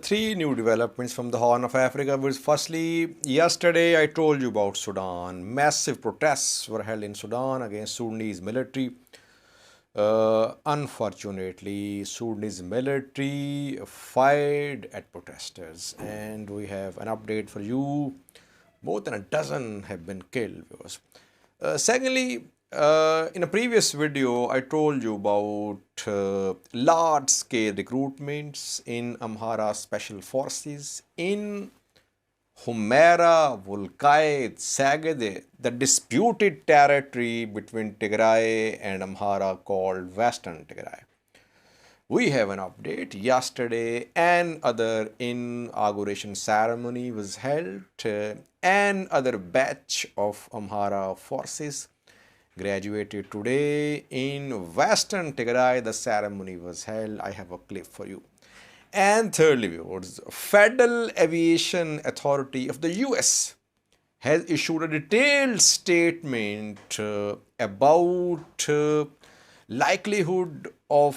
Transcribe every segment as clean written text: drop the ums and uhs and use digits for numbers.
Three new developments from the Horn of Africa. Firstly, yesterday I told you about Sudan. Massive protests were held in Sudan against Sudanese military. Unfortunately, Sudanese military fired at protesters, and we have an update for you. More than a dozen have been killed. Secondly, in a previous video, I told you about large-scale recruitments in Amhara Special Forces in Humera, Welkait, Sagade, the disputed territory between Tigray and Amhara called Western Tigray. We have an update. Yesterday, an other inauguration ceremony was held. An other batch of Amhara forces graduated today in Western Tigray. The ceremony was held. I have a clip for you. And thirdly, viewers, Federal Aviation Authority of the US has issued a detailed statement about likelihood of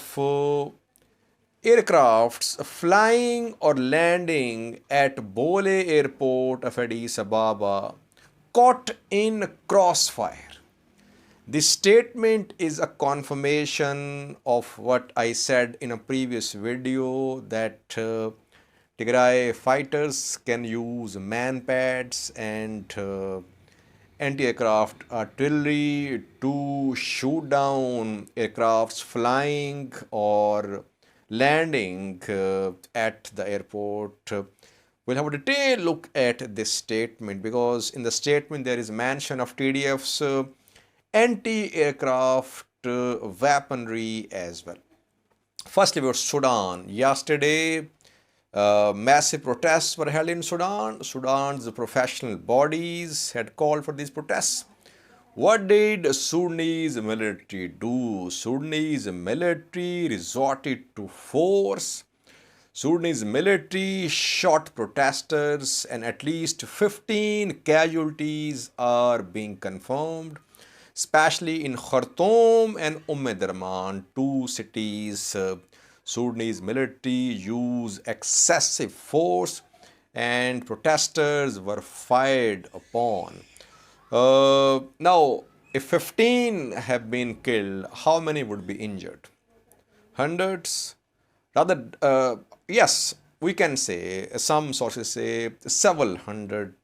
aircrafts flying or landing at Bole Airport of Addis Ababa caught in crossfire. This statement is a confirmation of what I said in a previous video, that Tigray fighters can use man-pads and anti-aircraft artillery to shoot down aircrafts flying or landing at the airport. We'll have a detailed look at this statement, because in the statement there is mention of TDF's anti-aircraft weaponry as well. Firstly, about Sudan. Yesterday, massive protests were held in Sudan. Sudan's professional bodies had called for these protests. What did Sudanese military do? Sudanese military resorted to force. Sudanese military shot protesters, and at least 15 casualties are being confirmed, especially in Khartoum and Durman, two cities. Sudanese military used excessive force and protesters were fired upon. Now, if 15 have been killed, how many would be injured? Hundreds? Rather, yes, we can say, some sources say several hundred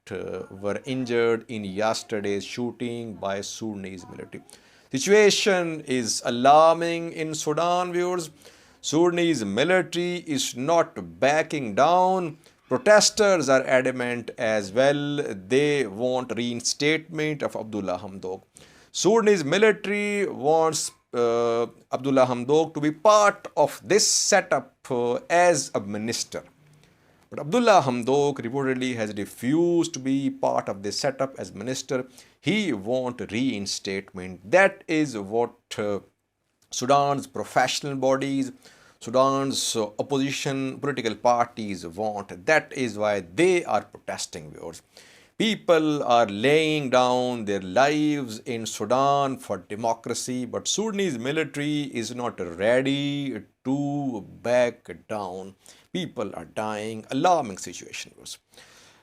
were injured in yesterday's shooting by Sudanese military. Situation is alarming in Sudan, viewers. Sudanese military is not backing down. Protesters are adamant as well. They want reinstatement of Abdullah Hamdok. Sudanese military wants Abdullah Hamdok to be part of this setup as a minister. But Abdullah Hamdok reportedly has refused to be part of this setup as minister. He wants reinstatement. That is what Sudan's professional bodies, Sudan's opposition political parties want. That is why they are protesting, viewers. People are laying down their lives in Sudan for democracy, but Sudanese military is not ready to back down. People are dying. Alarming situation.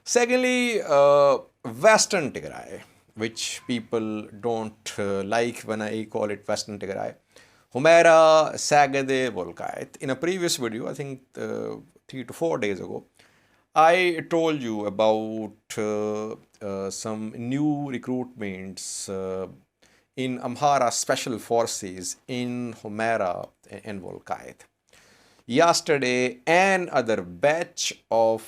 Secondly, Western Tigray, which people don't like when I call it Western Tigray. Humera, Sagade, Welkait. In a previous video, I think 3 to 4 days ago, I told you about some new recruitments in Amhara Special Forces in Humera and Welkait. Yesterday, an other batch of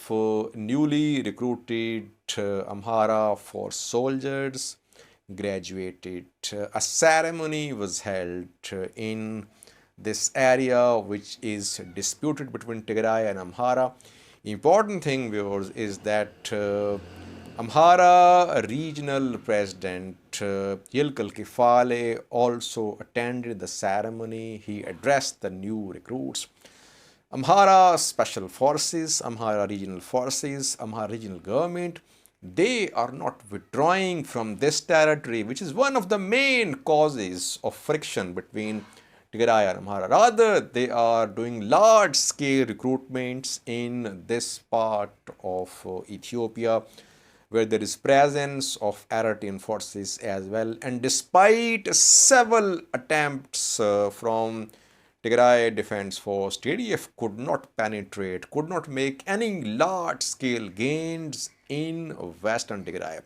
newly recruited Amhara force soldiers graduated. A ceremony was held in this area which is disputed between Tigray and Amhara. Important thing, viewers, is that Amhara Regional President Yilkal Kifale also attended the ceremony. He addressed the new recruits. Amhara Special Forces, Amhara Regional Forces, Amhara Regional Government, they are not withdrawing from this territory, which is one of the main causes of friction between Tigray or Amhara. Rather, they are doing large-scale recruitments in this part of Ethiopia, where there is presence of Eritrean forces as well. And despite several attempts from Tigray Defense Force, TDF could not penetrate, could not make any large-scale gains in Western Tigray.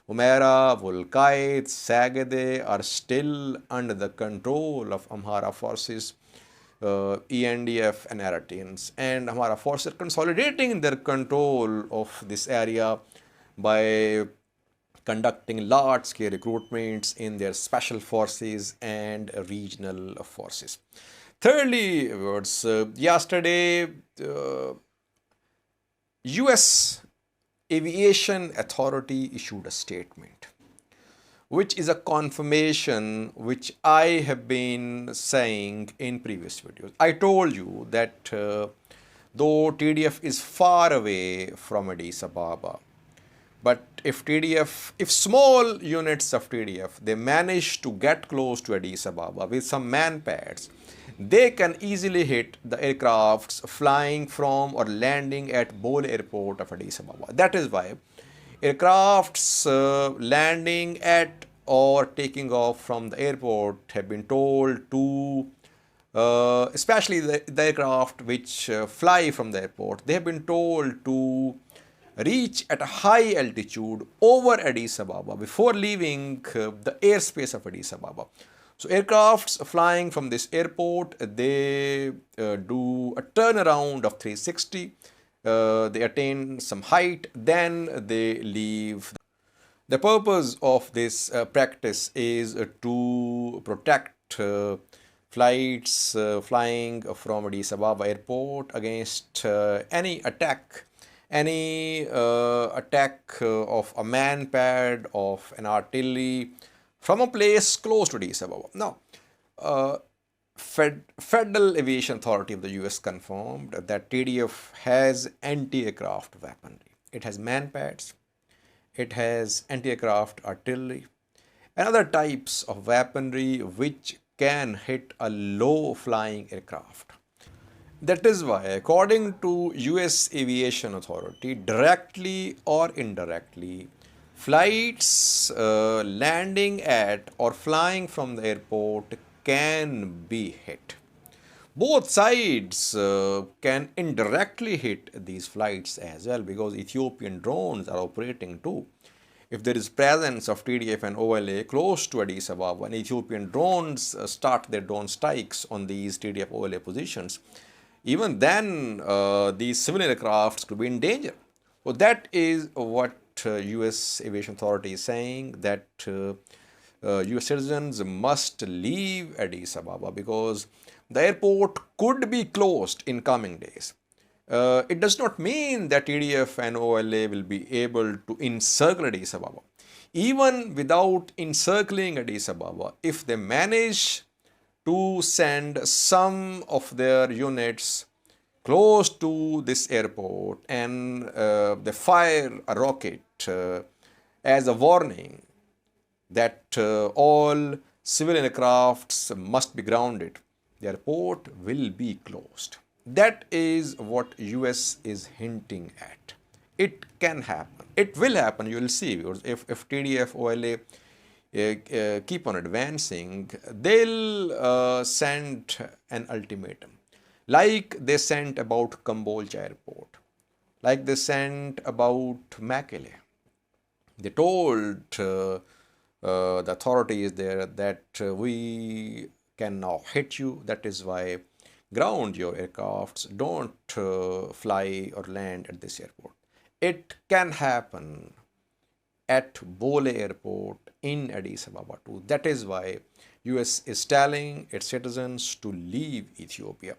Amhara, Welkait, Sagade are still under the control of Amhara forces, ENDF and Eritreans. And Amhara forces are consolidating their control of this area by conducting large-scale recruitments in their special forces and regional forces. Thirdly, yesterday, US Aviation Authority issued a statement, which is a confirmation which I have been saying in previous videos. I told you that though TDF is far away from Addis Ababa, but if small units of TDF, they manage to get close to Addis Ababa with some man pads, they can easily hit the aircrafts flying from or landing at Bole Airport of Addis Ababa. That is why aircrafts landing at or taking off from the airport have been told to, especially the aircraft which fly from the airport, they have been told to reach at a high altitude over Addis Ababa before leaving the airspace of Addis Ababa. So aircrafts flying from this airport, they do a turnaround of 360, they attain some height, then they leave. The purpose of this practice is to protect flights flying from Addis Ababa airport against any attack of a man pad, of an artillery, from a place close to Addis Ababa. Now, Federal Aviation Authority of the US confirmed that TDF has anti-aircraft weaponry. It has man pads, it has anti-aircraft artillery, and other types of weaponry which can hit a low-flying aircraft. That is why, according to US Aviation Authority, directly or indirectly, flights landing at or flying from the airport can be hit. Both sides can indirectly hit these flights as well, because Ethiopian drones are operating too. If there is presence of TDF and OLA close to Addis Ababa and Ethiopian drones start their drone strikes on these TDF OLA positions, even then these civilian aircrafts could be in danger. So that is what US Aviation Authority is saying, that US citizens must leave Addis Ababa because the airport could be closed in coming days. It does not mean that TDF and OLA will be able to encircle Addis Ababa. Even without encircling Addis Ababa, if they manage to send some of their units close to this airport and they fire a rocket as a warning that all civilian aircrafts must be grounded, the airport will be closed. That is what US is hinting at. It can happen. It will happen, you will see. If TDF, OLA keep on advancing, they'll send an ultimatum. Like they sent about Kambolcha airport. Like they sent about Mekelle. They told the authorities there that we can now hit you. That is why ground your aircrafts. Don't fly or land at this airport. It can happen at Bole airport in Addis Ababa too. That is why US is telling its citizens to leave Ethiopia.